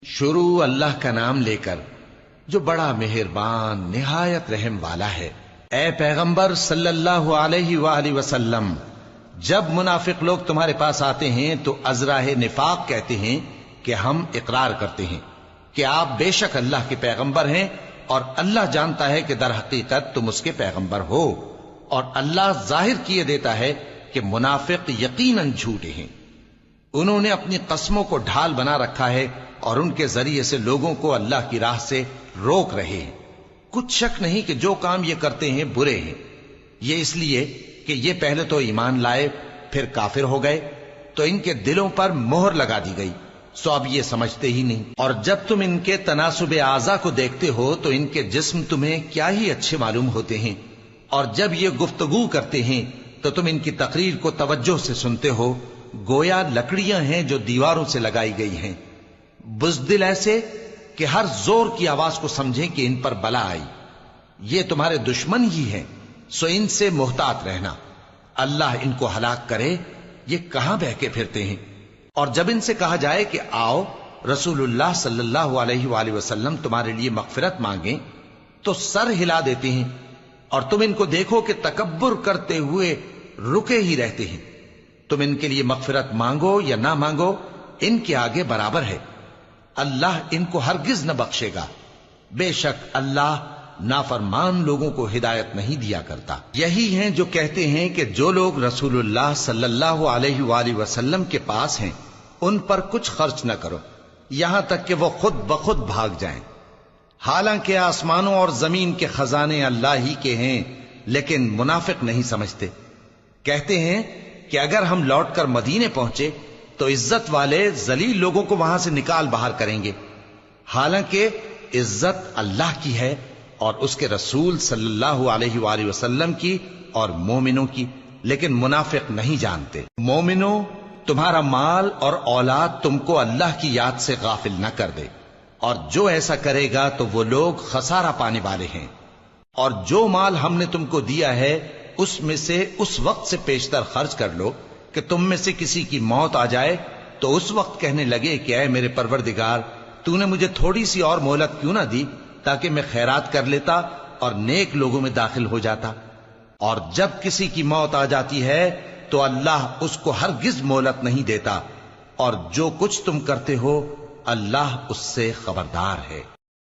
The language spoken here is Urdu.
شروع اللہ کا نام لے کر جو بڑا مہربان نہایت رحم والا ہے۔ اے پیغمبر صلی اللہ علیہ وآلہ وسلم، جب منافق لوگ تمہارے پاس آتے ہیں تو ازراہ نفاق کہتے ہیں کہ ہم اقرار کرتے ہیں کہ آپ بے شک اللہ کے پیغمبر ہیں، اور اللہ جانتا ہے کہ در حقیقت تم اس کے پیغمبر ہو، اور اللہ ظاہر کیے دیتا ہے کہ منافق یقیناً جھوٹے ہیں۔ انہوں نے اپنی قسموں کو ڈھال بنا رکھا ہے اور ان کے ذریعے سے لوگوں کو اللہ کی راہ سے روک رہے ہیں۔ کچھ شک نہیں کہ جو کام یہ کرتے ہیں برے ہیں، یہ اس لیے کہ یہ پہلے تو ایمان لائے پھر کافر ہو گئے، تو ان کے دلوں پر مہر لگا دی گئی، سو اب یہ سمجھتے ہی نہیں۔ اور جب تم ان کے تناسب اعضاء کو دیکھتے ہو تو ان کے جسم تمہیں کیا ہی اچھے معلوم ہوتے ہیں، اور جب یہ گفتگو کرتے ہیں تو تم ان کی تقریر کو توجہ سے سنتے ہو، گویا لکڑیاں ہیں جو دیواروں سے لگائی گئی ہیں، بزدل ایسے کہ ہر زور کی آواز کو سمجھیں کہ ان پر بلا آئی۔ یہ تمہارے دشمن ہی ہیں، سو ان سے محتاط رہنا، اللہ ان کو ہلاک کرے، یہ کہاں بہکے پھرتے ہیں۔ اور جب ان سے کہا جائے کہ آؤ رسول اللہ صلی اللہ علیہ وآلہ وسلم تمہارے لیے مغفرت مانگیں، تو سر ہلا دیتے ہیں، اور تم ان کو دیکھو کہ تکبر کرتے ہوئے رکے ہی رہتے ہیں۔ تم ان کے لیے مغفرت مانگو یا نہ مانگو، ان کے آگے برابر ہے، اللہ ان کو ہرگز نہ بخشے گا، بے شک اللہ نافرمان لوگوں کو ہدایت نہیں دیا کرتا۔ یہی ہیں جو کہتے ہیں کہ جو لوگ رسول اللہ صلی اللہ علیہ وآلہ وسلم کے پاس ہیں ان پر کچھ خرچ نہ کرو یہاں تک کہ وہ خود بخود بھاگ جائیں، حالانکہ آسمانوں اور زمین کے خزانے اللہ ہی کے ہیں، لیکن منافق نہیں سمجھتے۔ کہتے ہیں کہ اگر ہم لوٹ کر مدینے پہنچے تو عزت والے ذلیل لوگوں کو وہاں سے نکال باہر کریں گے، حالانکہ عزت اللہ کی ہے اور اس کے رسول صلی اللہ علیہ وآلہ وسلم کی اور مومنوں کی، لیکن منافق نہیں جانتے۔ مومنوں، تمہارا مال اور اولاد تم کو اللہ کی یاد سے غافل نہ کر دے، اور جو ایسا کرے گا تو وہ لوگ خسارہ پانے والے ہیں۔ اور جو مال ہم نے تم کو دیا ہے اس میں سے اس وقت سے پیشتر خرچ کر لو کہ تم میں سے کسی کی موت آ جائے تو اس وقت کہنے لگے کہ اے میرے پروردگار، تو نے مجھے تھوڑی سی اور مہلت کیوں نہ دی تاکہ میں خیرات کر لیتا اور نیک لوگوں میں داخل ہو جاتا۔ اور جب کسی کی موت آ جاتی ہے تو اللہ اس کو ہرگز مہلت نہیں دیتا، اور جو کچھ تم کرتے ہو اللہ اس سے خبردار ہے۔